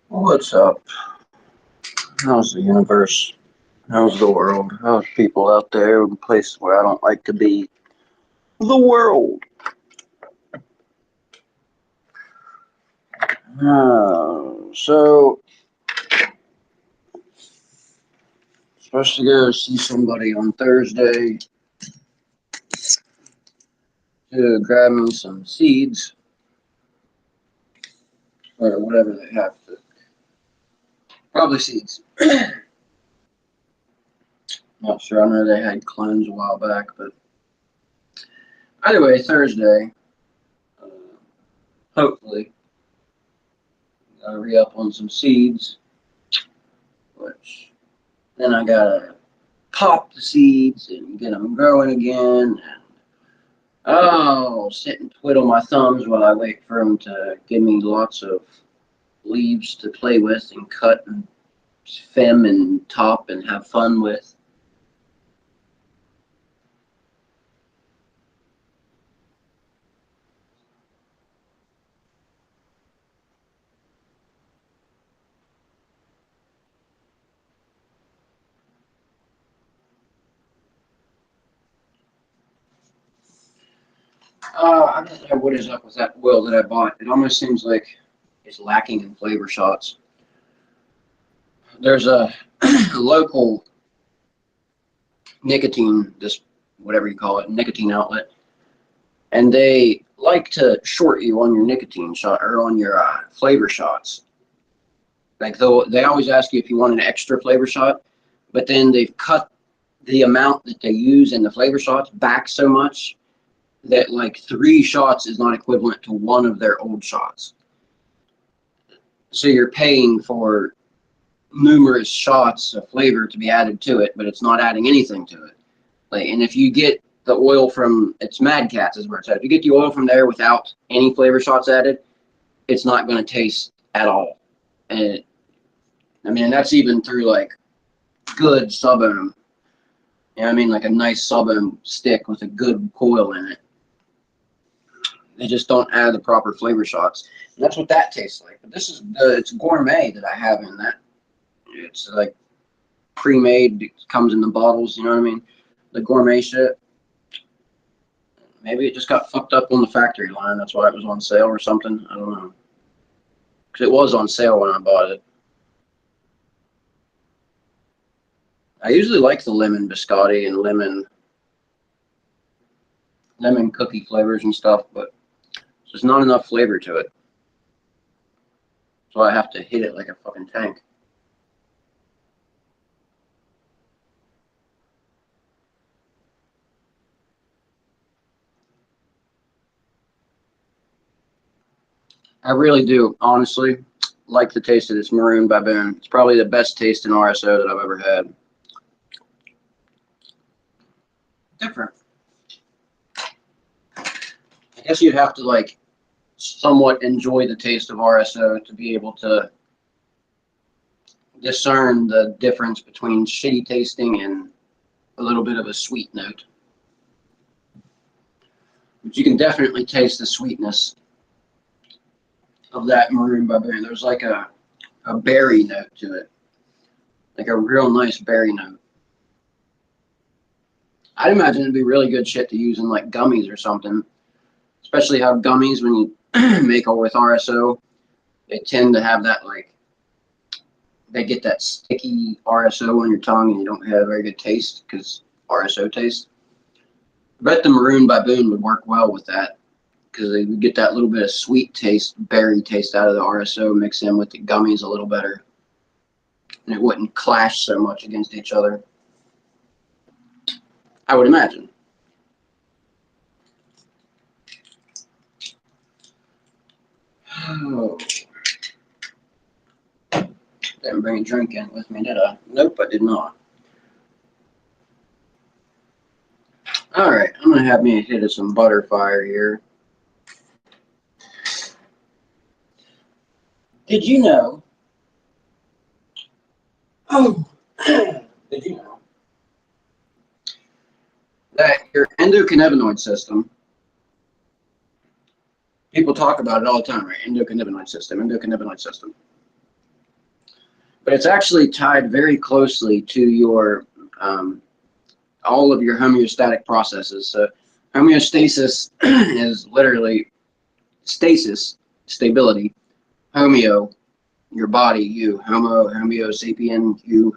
What's up? How's the universe? How's the world? How's people out there in places where I don't like to be? The world. So, supposed to go see somebody on Thursday to grab me some seeds or whatever they have to. Probably seeds. Not sure. I know they had clones a while back, but either way, Thursday. Uh, Hopefully, I'll re up on some seeds, which then I gotta pop the seeds and get them growing again. Oh, sit and twiddle my thumbs while I wait for them to give me lots of leaves to play with and cut and fem and top and have fun with. I don't know what is up with that oil that I bought. It almost seems like it's lacking in flavor shots. There's a local nicotine, this whatever you call it, nicotine outlet, and they like to short you on your nicotine shot or on your flavor shots. Like though they always ask you if you want an extra flavor shot, but then they've cut the amount that they use in the flavor shots back so much that like 3 shots is not equivalent to one of their old shots. So you're paying for numerous shots of flavor to be added to it, but it's not adding anything to it. Like, and if you get the oil from it's Mad Cats is where it's at. If you get the oil from there without any flavor shots added, it's not going to taste at all. And I mean, that's even through like good sub-ohm. You know what I mean? Like a nice sub-ohm stick with a good coil in it. They just don't add the proper flavor shots. And that's what that tastes like. But this is it's gourmet that I have in that. It's like pre-made. It comes in the bottles. You know what I mean? The gourmet shit. Maybe it just got fucked up on the factory line. That's why it was on sale or something. I don't know. Because it was on sale when I bought it. I usually like the lemon biscotti and lemon cookie flavors and stuff, but there's not enough flavor to it. So I have to hit it like a fucking tank. I really do, honestly, like the taste of this Maroon Baboon. It's probably the best taste in RSO that I've ever had. Different. I guess you'd have to like somewhat enjoy the taste of RSO to be able to discern the difference between shitty tasting and a little bit of a sweet note. But you can definitely taste the sweetness of that Maroon Baboon. There's like a berry note to it, like a real nice berry note. I'd imagine it'd be really good shit to use in like gummies or something, especially how gummies, when you make it with RSO, they tend to have that like, they get that sticky RSO on your tongue and you don't have a very good taste because RSO taste. I bet the Maroon Baboon would work well with that because they would get that little bit of sweet taste, berry taste out of the RSO, mix in with the gummies a little better. And it wouldn't clash so much against each other. I would imagine. Oh. Didn't bring a drink in with me, did I? Nope, I did not. Alright, I'm going to have me a hit of some butterfire here. Did you know? Oh, did you know that your endocannabinoid system, people talk about it all the time, right? Endocannabinoid system, endocannabinoid system. but it's actually tied very closely to your all of your homeostatic processes. So homeostasis is literally stasis, stability. Homeo, your body, you. Homo sapien, you.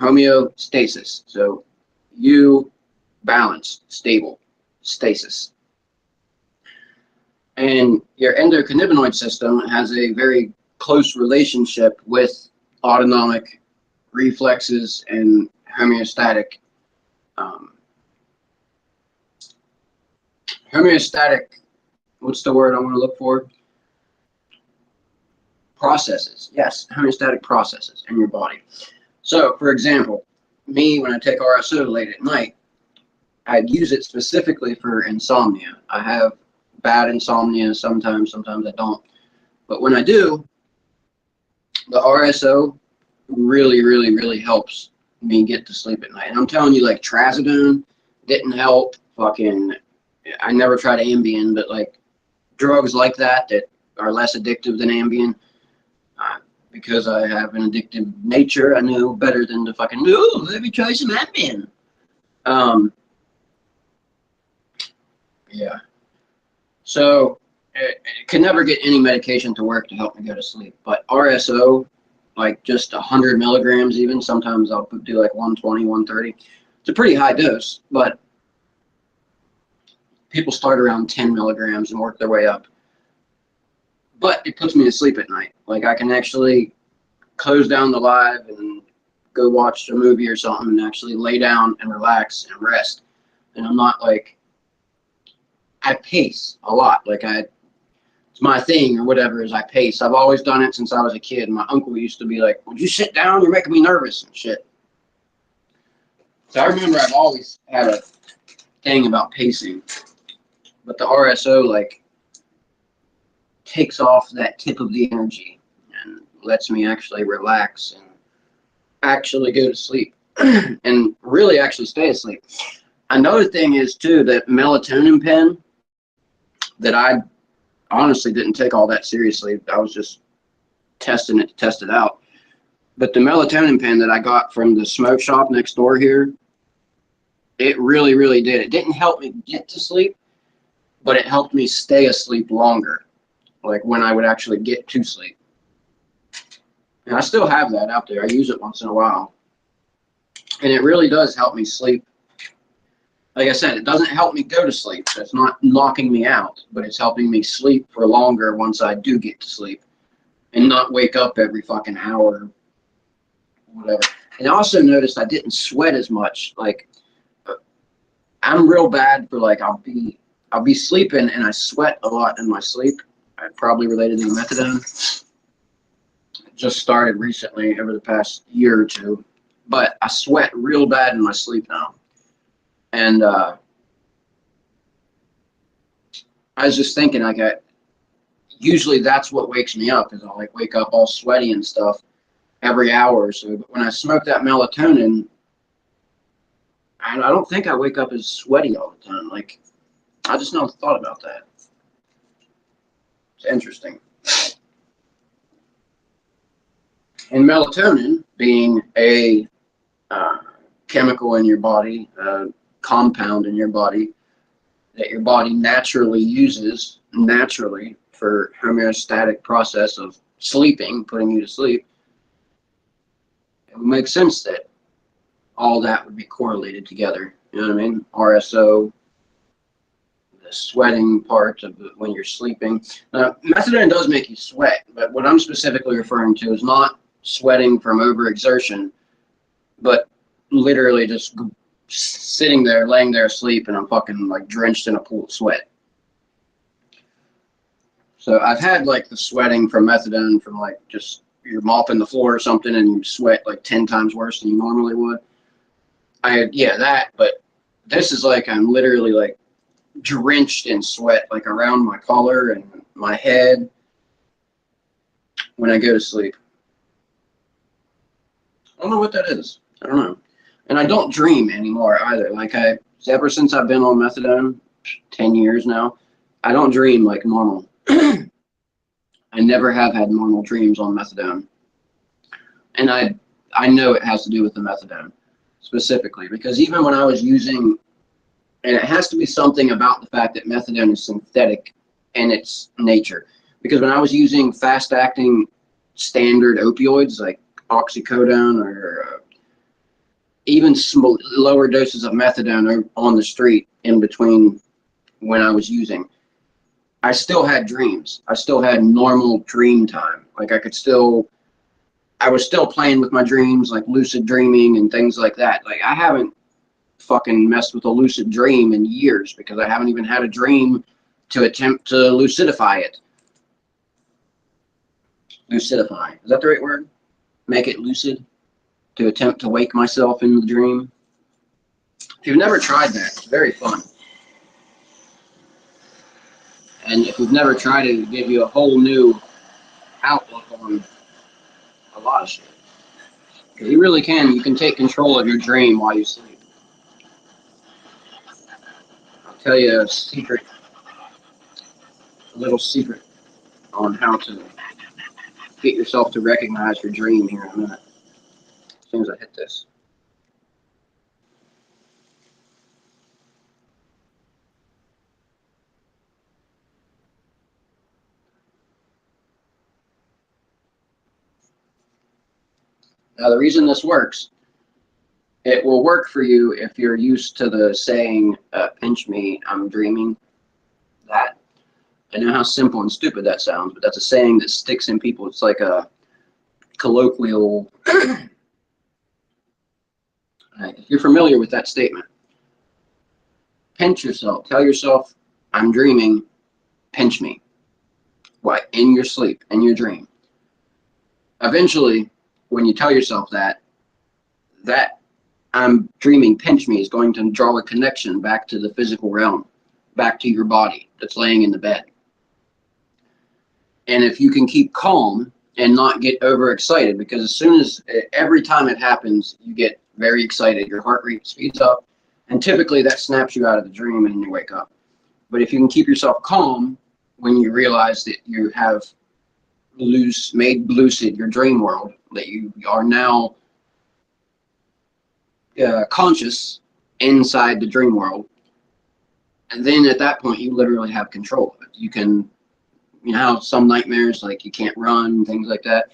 Homeostasis. So you, balance, stable, stasis. And your endocannabinoid system has a very close relationship with autonomic reflexes and homeostatic what's the word I want to look for? Processes. Yes, homeostatic processes in your body. So, for example, me, when I take RSO late at night, I'd use it specifically for insomnia. I have bad insomnia sometimes I don't. But when I do, the RSO really helps me get to sleep at night. And I'm telling you, like, trazodone didn't help. Fucking, I never tried Ambien, but like drugs like that are less addictive than Ambien. Because I have an addictive nature, I know better than to fucking, oh, let me try some Ambien. Yeah. So it can never get any medication to work to help me go to sleep. But RSO, like just 100 milligrams even, sometimes I'll do like 120, 130. It's a pretty high dose, but people start around 10 milligrams and work their way up. But it puts me to sleep at night. Like I can actually close down the live and go watch a movie or something and actually lay down and relax and rest. And I'm not like, I pace a lot. Like it's my thing or whatever is I pace. I've always done it since I was a kid. My uncle used to be like, would you sit down? You're making me nervous and shit. So I remember I've always had a thing about pacing. But the RSO, like, takes off that tip of the energy and lets me actually relax and actually go to sleep and really actually stay asleep. Another thing is too that melatonin pen that I honestly didn't take all that seriously. I was just testing it to test it out. But the melatonin pen that I got from the smoke shop next door here, it really did. It didn't help me get to sleep, but it helped me stay asleep longer. Like when I would actually get to sleep. And I still have that out there. I use it once in a while. And it really does help me sleep. Like I said, it doesn't help me go to sleep. It's not knocking me out, but it's helping me sleep for longer once I do get to sleep. And not wake up every fucking hour or whatever. And I also noticed I didn't sweat as much. Like, I'm real bad for like, I'll be sleeping and I sweat a lot in my sleep. Probably related to the methadone. It just started recently over the past year or two, but I sweat real bad in my sleep now. And I was just thinking, like, usually that's what wakes me up, is I'll like wake up all sweaty and stuff every hour or so. But when I smoke that melatonin, I don't think I wake up as sweaty all the time. Like, I just never thought about that. It's interesting. And melatonin, being a chemical in your body, compound in your body, that your body naturally uses for homeostatic process of sleeping, putting you to sleep, it would make sense that all that would be correlated together. You know what I mean? RSO, the sweating part of when you're sleeping. Methadone does make you sweat, but what I'm specifically referring to is not sweating from overexertion, but literally just sitting there, laying there asleep, and I'm fucking like drenched in a pool of sweat. So I've had like the sweating from methadone from like just you're mopping the floor or something and you sweat like 10 times worse than you normally would. That, but this is like I'm literally like drenched in sweat, like around my collar and my head when I go to sleep. I don't know what that is. I don't know. And I don't dream anymore either. Like ever since I've been on methadone, 10 years now, I don't dream like normal. I never have had normal dreams on methadone. And I know it has to do with the methadone specifically, because even when I was using, and it has to be something about the fact that methadone is synthetic in its nature, because when I was using fast acting standard opioids like oxycodone or even lower doses of methadone on the street in between when I was using, I still had dreams. I still had normal dream time. Like I was still playing with my dreams, like lucid dreaming and things like that. Like I haven't fucking messed with a lucid dream in years because I haven't even had a dream to attempt to lucidify it. Lucidify. Is that the right word? Make it lucid? To attempt to wake myself in the dream? If you've never tried that, it's very fun. And if you've never tried it, it'll give you a whole new outlook on a lot of shit. Because you really can. You can take control of your dream while you sleep. I'll tell you a little secret on how to get yourself to recognize your dream here in a minute. As soon as I hit this. Now, the reason this works, it will work for you if you're used to the saying, pinch me, I'm dreaming. That. I know how simple and stupid that sounds, but that's a saying that sticks in people. It's like a colloquial. If you're familiar with that statement, pinch yourself. Tell yourself, I'm dreaming, pinch me. Why? In your sleep, in your dream. Eventually, when you tell yourself that I'm dreaming, pinch me is going to draw a connection back to the physical realm, back to your body that's laying in the bed. And if you can keep calm and not get overexcited, because as soon as, every time it happens, you get very excited, your heart rate speeds up, and typically that snaps you out of the dream and you wake up. But if you can keep yourself calm when you realize that you have made lucid your dream world, that you are now conscious inside the dream world, and then at that point you literally have control of it. You can, you know how some nightmares, like you can't run, things like that,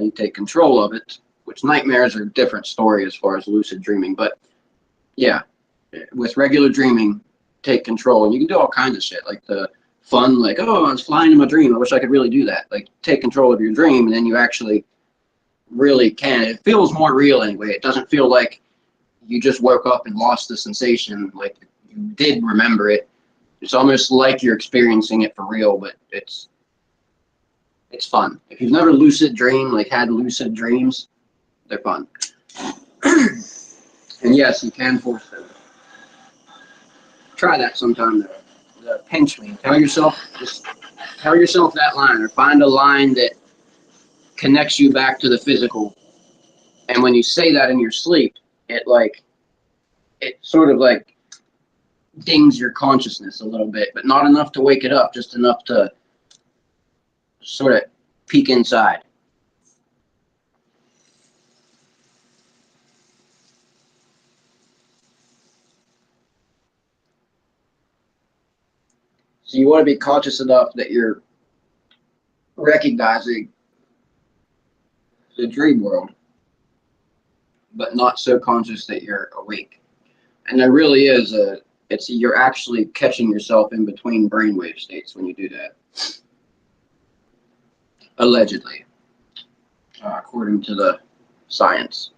you take control of it, which nightmares are a different story as far as lucid dreaming. But yeah, with regular dreaming, take control, and you can do all kinds of shit, like the fun, like, oh, I was flying in my dream, I wish I could really do that. Like, take control of your dream, and then you actually really can. It feels more real anyway. It doesn't feel like you just woke up and lost the sensation, like you did remember it. It's almost like you're experiencing it for real, but it's fun. If you've never lucid dreamed, like had lucid dreams, they're fun. And yes, you can force them. Try that sometime though. Pinch me. Tell yourself that line, or find a line that connects you back to the physical. And when you say that in your sleep, it sort of like dings your consciousness a little bit, but not enough to wake it up, just enough to sort of peek inside. So you want to be conscious enough that you're recognizing the dream world, but not so conscious that you're awake. And there really is you're actually catching yourself in between brainwave states when you do that. Allegedly, according to the science.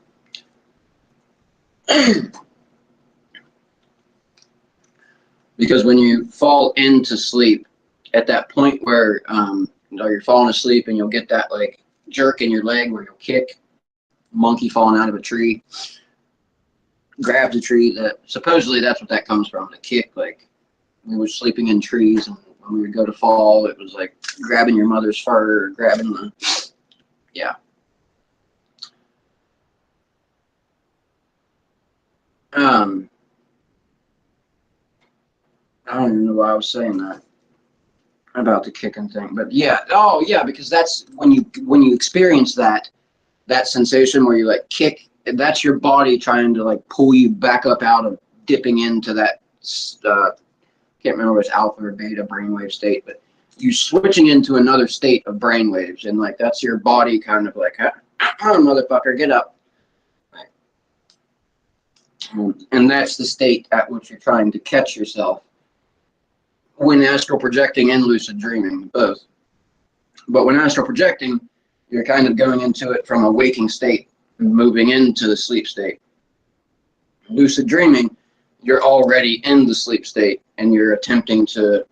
Because when you fall into sleep, at that point where you're falling asleep and you'll get that like jerk in your leg where you'll kick, monkey falling out of a tree, grabs a tree. That supposedly that's what that comes from, the kick. Like we were sleeping in trees, and when we would go to fall, it was like grabbing your mother's fur, or grabbing the, yeah. I don't even know why I was saying that about the kicking thing, but yeah. Oh yeah, because that's when you experience that, that sensation where you like kick, that's your body trying to like pull you back up out of dipping into that, can't remember if it's alpha or beta brainwave state, but you switching into another state of brainwaves, and like that's your body kind of like, motherfucker, get up. And that's the state at which you're trying to catch yourself when astral projecting and lucid dreaming, both. But when astral projecting, you're kind of going into it from a waking state, moving into the sleep state. Lucid dreaming, you're already in the sleep state, and you're attempting to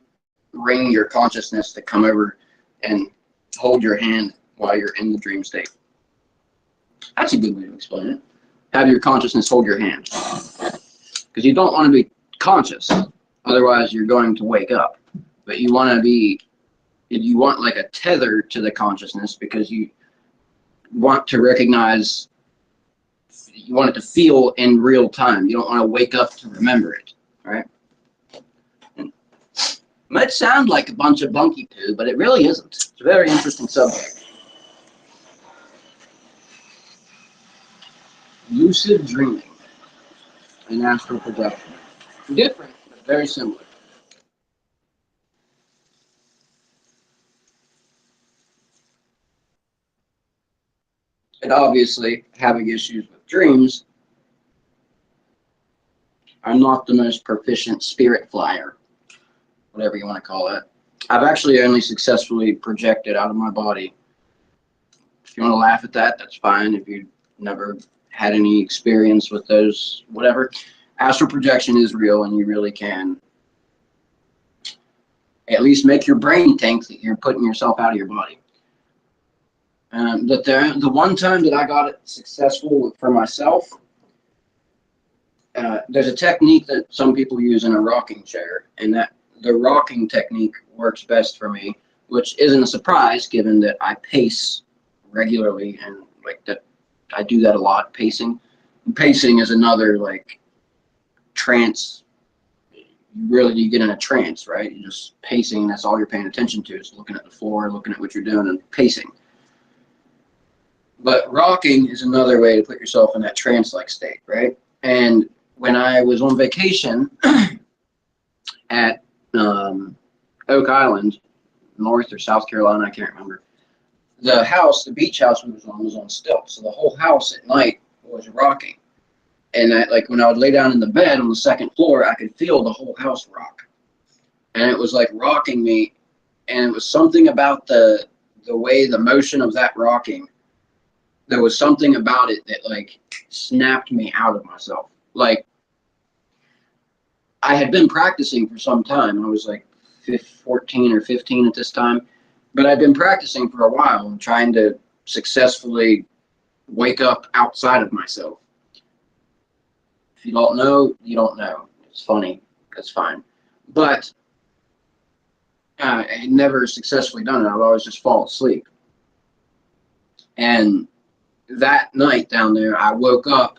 bring your consciousness to come over and hold your hand while you're in the dream state. That's a good way to explain it. Have your consciousness hold your hand. Because you don't want to be conscious, otherwise you're going to wake up. But you want to be, you want like a tether to the consciousness, because you want to recognize, you want it to feel in real time. You don't want to wake up to remember it, right? It might sound like a bunch of bunky poo, but it really isn't. It's a very interesting subject. Lucid dreaming and astral projection. Different, but very similar. And obviously, having issues with dreams, I'm not the most proficient spirit flyer, whatever you want to call it. I've actually only successfully projected out of my body. If you want to laugh at that, that's fine. If you never had any experience with those, whatever. Astral projection is real, and you really can at least make your brain think that you're putting yourself out of your body. But the one time that I got it successful for myself, there's a technique that some people use in a rocking chair, and that the rocking technique works best for me, which isn't a surprise given that I pace regularly, and like that I do that a lot, pacing. Pacing is another like trance. You get in a trance, right? You're just pacing, that's all you're paying attention to, is looking at the floor, looking at what you're doing, and pacing. But rocking is another way to put yourself in that trance-like state, right? And when I was on vacation at Oak Island, North or South Carolina, I can't remember, the beach house we was on stilts, so the whole house at night was rocking. And like when I would lay down in the bed on the second floor, I could feel the whole house rock, and it was like rocking me. And it was something about the way the motion of that rocking. There was something about it that like snapped me out of myself. Like I had been practicing for some time. I was like 14 or 15 at this time, but I'd been practicing for a while and trying to successfully wake up outside of myself. If you don't know, you don't know. It's funny. That's fine. But I had never successfully done it. I would always just fall asleep. And that night down there, I woke up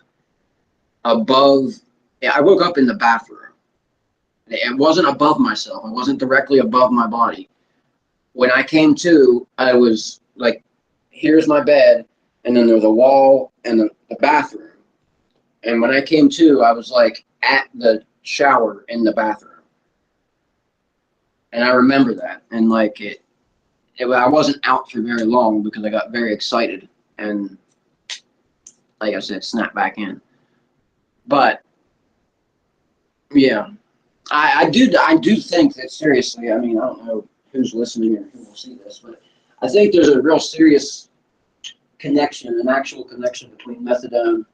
in the bathroom. It wasn't above myself. I wasn't directly above my body. When I came to, I was like, here's my bed, and then there's a wall and the bathroom. And when I came to, I was like at the shower in the bathroom. And I remember that. And like I wasn't out for very long because I got very excited. And like I said, snap back in. But yeah, I do think that, seriously, I mean, I don't know who's listening or who will see this, but I think there's a real serious connection, an actual connection between methadone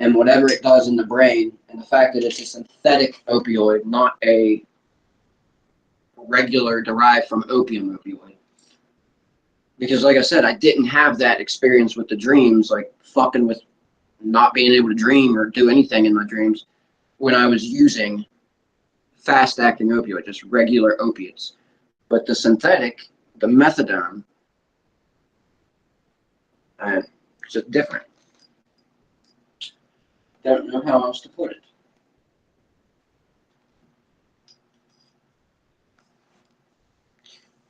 and whatever it does in the brain, and the fact that it's a synthetic opioid, not a regular derived from opium opioid. Because like I said, I didn't have that experience with the dreams, like fucking with not being able to dream or do anything in my dreams when I was using fast-acting opioid, just regular opiates. But the synthetic, the methadone, it's just different. Don't know how else to put it.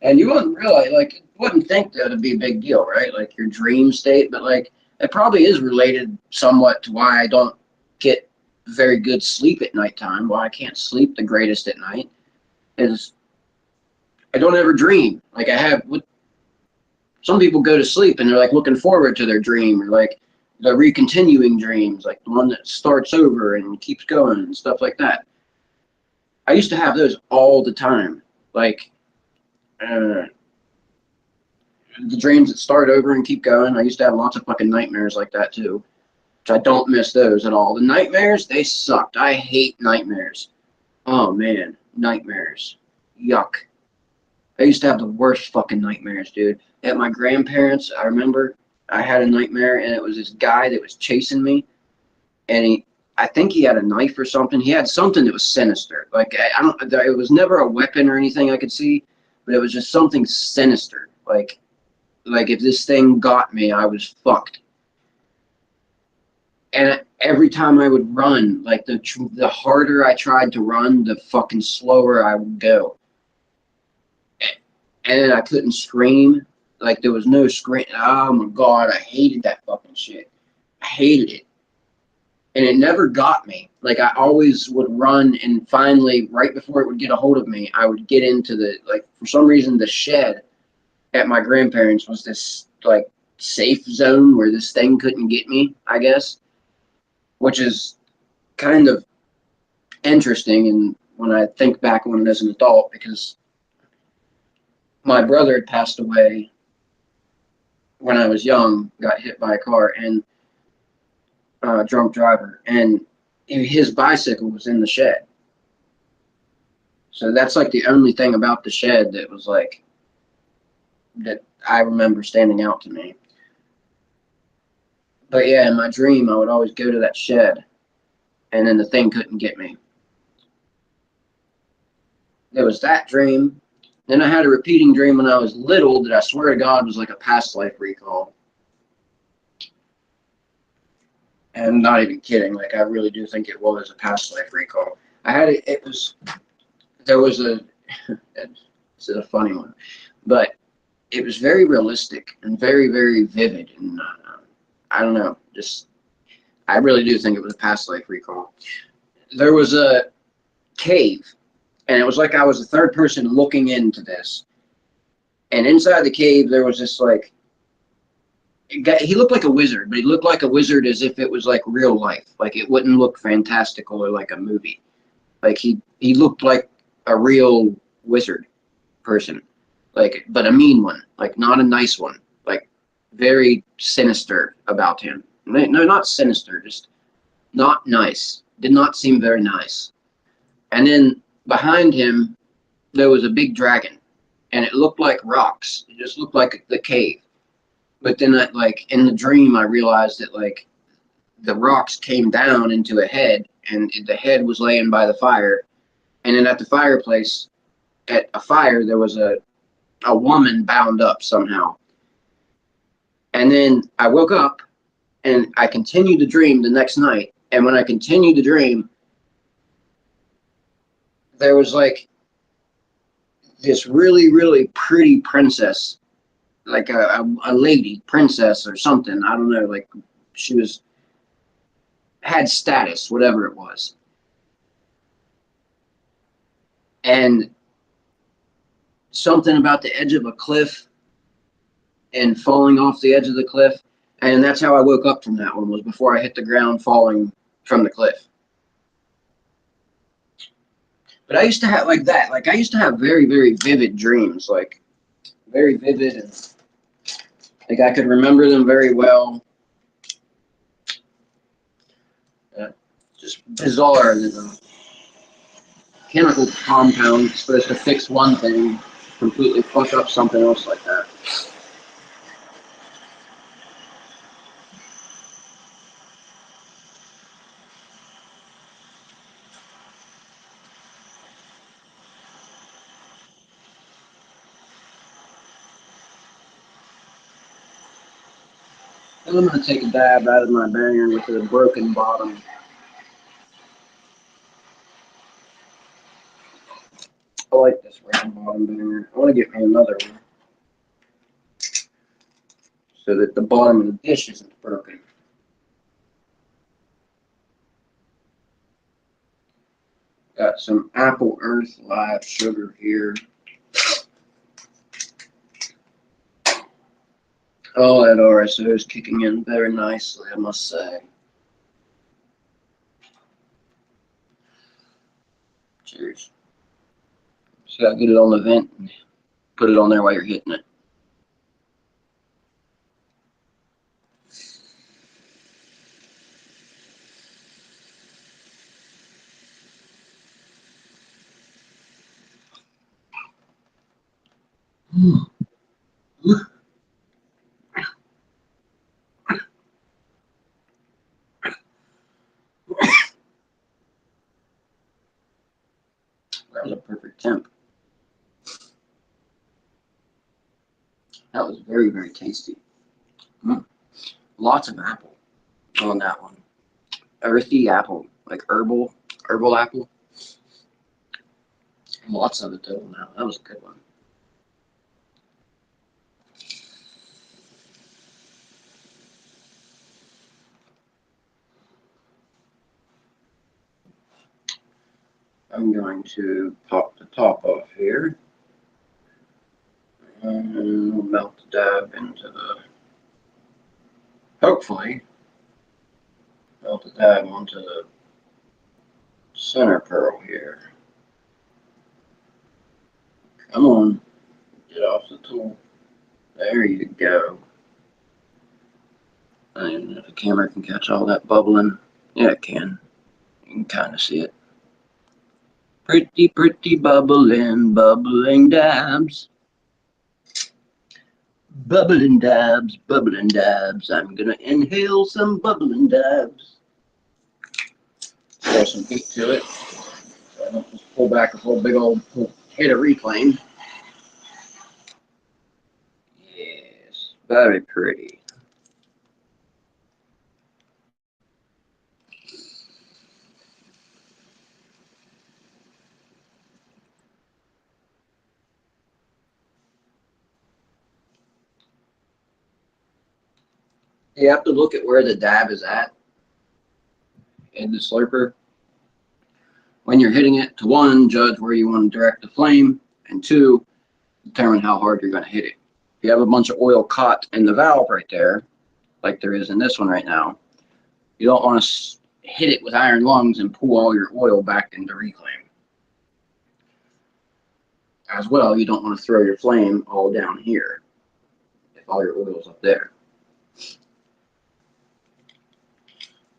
And you wouldn't realize, like, you wouldn't think that would be a big deal, right? Like your dream state, but like it probably is related somewhat to why I don't get very good sleep at nighttime. Why I can't sleep the greatest at night is I don't ever dream. Like I have, some people go to sleep and they're like looking forward to their dream, or like the recontinuing dreams, like the one that starts over and keeps going and stuff like that. I used to have those all the time. Like, uh, the dreams that start over and keep going. I used to have lots of fucking nightmares like that too, which I don't miss those at all. The nightmares, they sucked. I hate nightmares. Oh man, nightmares. Yuck. I used to have the worst fucking nightmares, dude. At my grandparents, I remember I had a nightmare and it was this guy that was chasing me, and I think he had a knife or something. He had something that was sinister. Like I don't, it was never a weapon or anything I could see, but it was just something sinister. Like if this thing got me, I was fucked. And every time I would run, like the harder I tried to run, the fucking slower I would go. And then I couldn't scream. Like there was no scream. Oh my god, I hated that fucking shit. I hated it. And it never got me. Like I always would run, and finally, right before it would get a hold of me, I would get into the, like, for some reason, the shed at my grandparents was this like safe zone where this thing couldn't get me, I guess, which is kind of interesting. And when I think back on it as an adult, because my brother had passed away when I was young, got hit by a car, and drunk driver, and his bicycle was in the shed. So that's like the only thing about the shed that was like, that I remember standing out to me. But yeah, in my dream, I would always go to that shed, and then the thing couldn't get me. There was that dream. Then I had a repeating dream when I was little that I swear to God was like a past life recall. And I'm not even kidding. Like, I really do think it was a past life recall. I had it, there was a, it's a funny one, but it was very realistic and very, very vivid. And I don't know, just, I really do think it was a past life recall. There was a cave, and it was like I was the third person looking into this. And inside the cave, there was this, like, he looked like a wizard, but he looked like a wizard as if it was like real life. Like it wouldn't look fantastical or like a movie. Like he looked like a real wizard person, like, but a mean one, like not a nice one, like very sinister about him. No, not sinister, just not nice. Did not seem very nice. And then behind him, there was a big dragon, and it looked like rocks. It just looked like the cave. But then, like, in the dream, I realized that, like, the rocks came down into a head, and the head was laying by the fire. And then at the fireplace, at a fire, there was a woman bound up somehow. And then I woke up, and I continued to dream the next night. And when I continued to dream, there was, like, this really, really pretty princess, like a lady, princess or something. I don't know, like she had status, whatever it was. And something about the edge of a cliff and falling off the edge of the cliff. And that's how I woke up from that one, was before I hit the ground falling from the cliff. But I used to have like that. Like I used to have very, very vivid dreams, like very vivid, and like I could remember them very well. Just bizarre that a chemical compound is supposed to fix one thing, completely fuck up something else like that. And I'm gonna take a dab out of my banger with a broken bottom. I like this round bottom better. I want to get me another one so that the bottom of the dish isn't broken. Got some Apple Earth Live sugar here. Oh, that RSO is kicking in very nicely, I must say. Cheers. Just gotta get it on the vent and put it on there while you're hitting it. That was a perfect temp. That was very, very tasty. Lots of apple on that one. Earthy apple, like herbal apple. Lots of it though. Now that was a good one. I'm going to pop the top off here and we'll melt the dab into the, hopefully, melt the dab onto the center pearl here. Come on, get off the tool. There you go. And if the camera can catch all that bubbling, yeah, it can. You can kind of see it. Pretty, pretty bubbling, bubbling dabs. Bubbling dabs, bubbling dabs. I'm gonna inhale some bubbling dabs. Throw some heat to it. So I don't just pull back a whole big old hit of reclaim. Yes, very pretty. You have to look at where the dab is at in the slurper. When you're hitting it, to one, judge where you want to direct the flame, and two, determine how hard you're going to hit it. If you have a bunch of oil caught in the valve right there, like there is in this one right now, you don't want to hit it with iron lungs and pull all your oil back into reclaim. As well, you don't want to throw your flame all down here if all your oil's up there.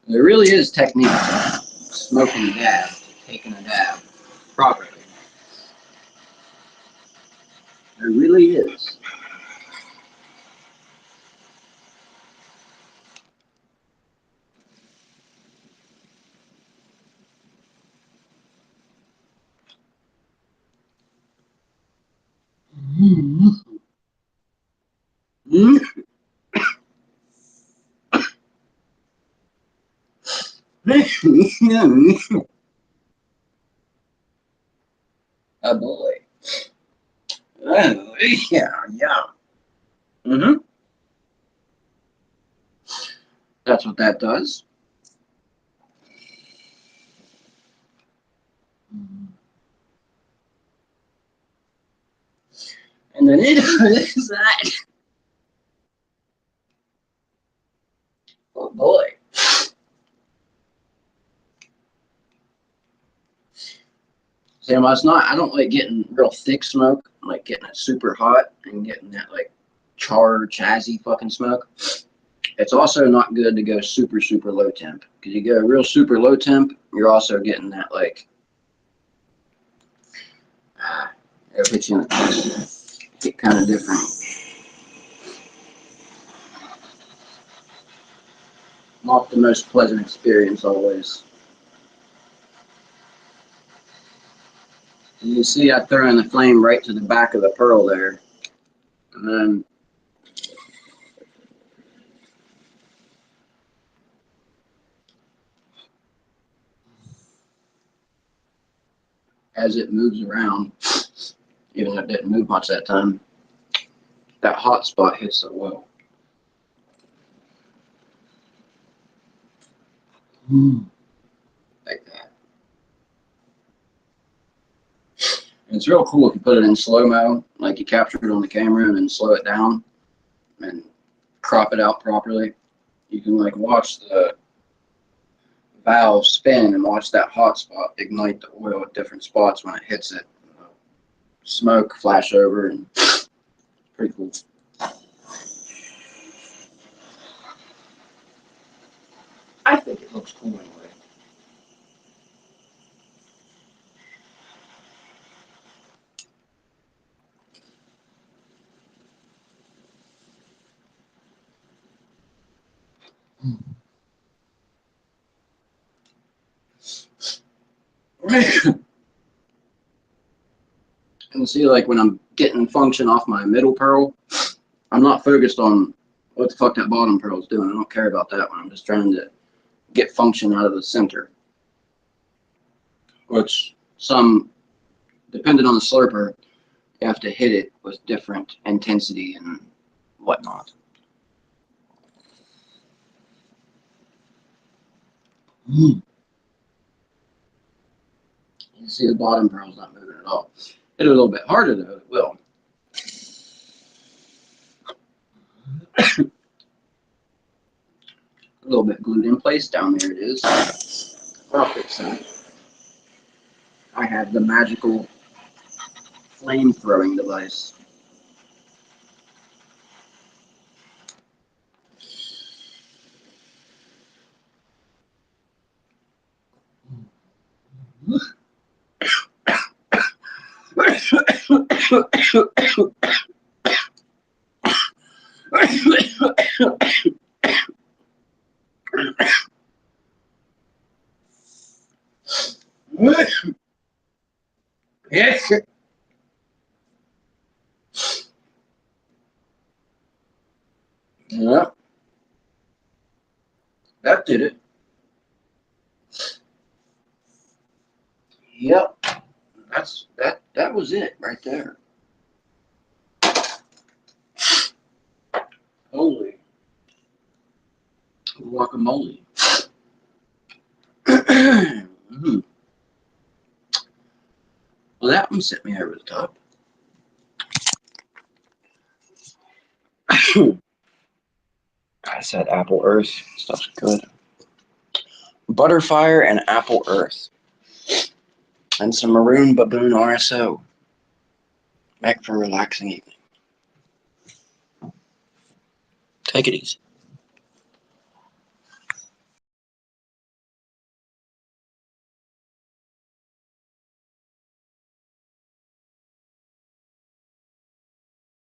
There really is technique to smoking a dab, taking a dab properly. There really is. Oh boy. Oh, yeah, yeah. Mm-hmm. That's what that does. And then it is that. Oh boy. Sam, it's not, I don't like getting real thick smoke. I like getting it super hot and getting that like char, chazzy fucking smoke. It's also not good to go super, super low temp. Because you go real super low temp, you're also getting that like, it'll hit you in the face. Get kind of different. Not the most pleasant experience always. You see I throw in the flame right to the back of the pearl there. And then as it moves around, even though it didn't move much that time. That hot spot hits so well. Like that. And it's real cool if you put it in slow-mo, like you capture it on the camera and then slow it down and crop it out properly. You can like watch the valve spin and watch that hot spot ignite the oil at different spots when it hits it. Smoke flash over, and pretty cool. I think it looks cool anyway. And see, like when I'm getting function off my middle pearl, I'm not focused on what the fuck that bottom pearl is doing. I don't care about that one. I'm just trying to get function out of the center. Which depending on the slurper, you have to hit it with different intensity and whatnot. You see the bottom pearl's not moving at all. Hit it a little bit harder though, it will. A little bit glued in place down there it is. I'll fix that. I have the magical flame throwing device. Yes. Yeah. That did it. Yep. That was it right there. Holy guacamole. Well, that one sent me over the top. I said apple earth. Stuff's good. Butterfire and apple earth. And some maroon baboon RSO. Back for a relaxing evening. Take it easy.